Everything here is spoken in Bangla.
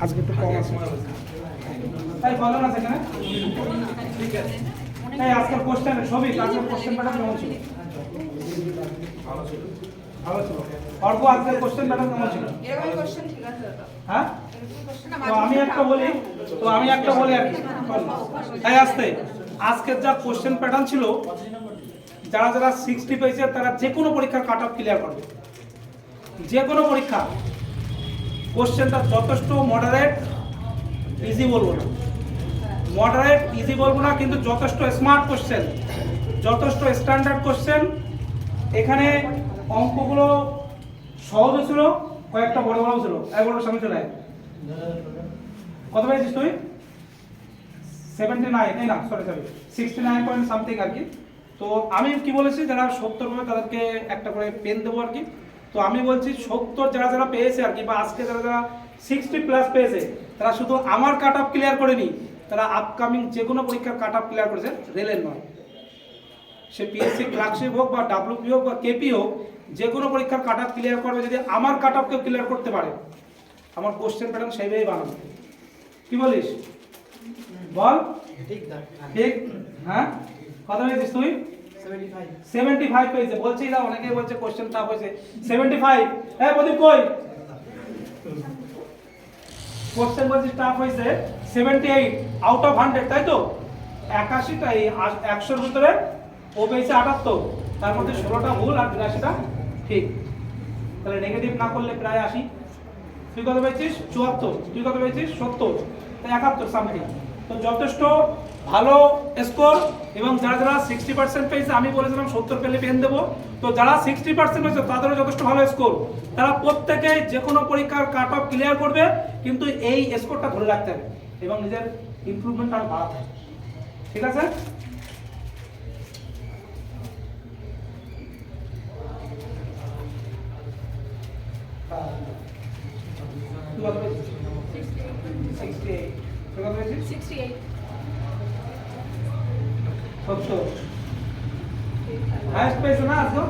আজকে একটু কম আছে তাই বলো না সেখানে ঠিক আছে তাই আজকের কোশ্চেন সবই আজকের কোশ্চেন প্যাটার্ন কেমন ছিল ভালো ছিল অর্ক আজকের কোশ্চেন প্যাটার্ন কেমন ছিল এরকম কোশ্চেন ঠিক আছে হ্যাঁ এরকম কোশ্চেন তো আমি একটা বলি আর কি তাই আজকের যা কোশ্চেন প্যাটার্ন ছিল যারা যারা 60 পেয়েছে তারা যে কোনো পরীক্ষার কাট অফ ক্লিয়ার করবে যে কোনো পরীক্ষা কোশ্চেনটা যথেষ্ট মডারেট ইজি বলবো না মডারেট ইজি বলবো না কিন্তু যথেষ্ট স্মার্ট কোশ্চেন যথেষ্ট স্ট্যান্ডার্ড কোশ্চেন এখানে অঙ্কগুলো সহজ ছিল কয়েকটা বড় বড় ছিল একবার সামনে চলে আয় কত পেয়েছিস তুই 79 এই না সরি 69 পয়েন্ট সামথিং আর কি তো আমি কি বলেছি যারা 70 পাবে তাদেরকে একটা করে পেন দেবো আর কি তো আমি বলছি 70 যারা যারা পেয়েছে আর কি বা আজকে যারা যারা 60 প্লাস পেয়েছে তারা শুধু আমার কাট অফ ক্লিয়ার করেনি তারা আপকামিং যে কোনো পরীক্ষার কাট অফ ক্লিয়ার করেছে রেলের নয় সে পিএসসি ক্লার্কশিপ হোক বা ডাব্লিউপি হোক বা কেপি হোক যে কোনো পরীক্ষার কাট অফ ক্লিয়ার করবে যদি আমার কাট অফকে ক্লিয়ার করতে পারে আমার কোশ্চেন প্যাটার্ন সেইভাবেই বানাবো কি বলিস বল ঠিক হ্যাঁ কত পেয়েছিস তুই 75 পেয়েছে বলছি না অনেকেই বলছে কোশ্চেন টাফ হয়েছে 75 হ্যাঁ প্রদীপ কই কোশ্চেন বলছি টাফ হয়েছে 78 আউট অফ 100 তাই তো 81 তাই 100 এর ভিতরে ও পেয়েছে 78 তার মধ্যে 16টা ভুল আর 82টা ঠিক তাহলে নেগেটিভ না করলে প্রায় 80 তুই কত পেয়েছিস 74 তুই কত পেয়েছিস 70 তাই 71 সামথিং তো যথেষ্ট ভালো স্কোর এবং যারা যারা 60% পেয়েছে আমি বলেছিলাম 70 পেলে পেন দেবো তো যারা 60% পেয়েছে তাদেরও যথেষ্ট ভালো স্কোর তারা প্রত্যেকেই যে কোনো পরীক্ষার কাট অফ ক্লিয়ার করবে কিন্তু এই স্কোরটা ধরে রাখতে হবে এবং নিজের ইমপ্রুভমেন্ট আরো বাড়াতে হবে ঠিক আছে হাইস্ট পেয়েছে না আজকে